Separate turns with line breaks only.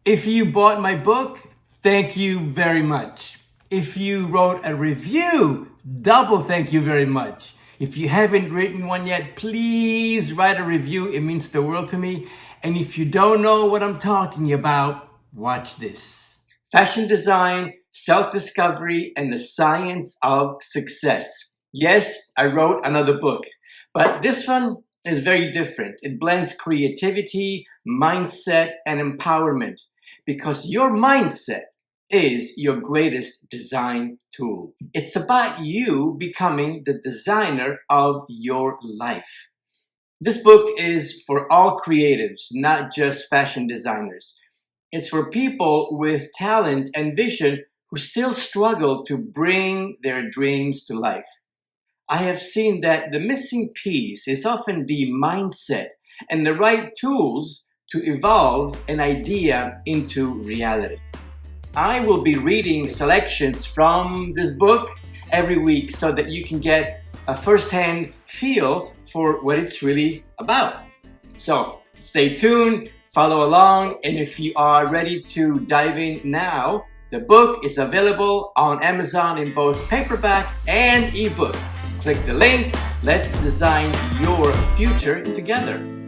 If you bought my book, thank you very much. If you wrote a review, double thank you very much. If you haven't written one yet, please write a review. It means the world to me. And if you don't know what I'm talking about, watch this. Fashion design, self-discovery, and the science of success. Yes, I wrote another book, but this one is very different. It blends creativity, mindset, and empowerment because your mindset is your greatest design tool. It's about you becoming the designer of your life. This book is for all creatives, not just fashion designers. It's for people with talent and vision who still struggle to bring their dreams to life. I have seen that the missing piece is often the mindset and the right tools to evolve an idea into reality. I will be reading selections from this book every week so that you can get a first-hand feel for what it's really about. So stay tuned, follow along, and if you are ready to dive in now, the book is available on Amazon in both paperback and ebook. Click the link. Let's design your future together.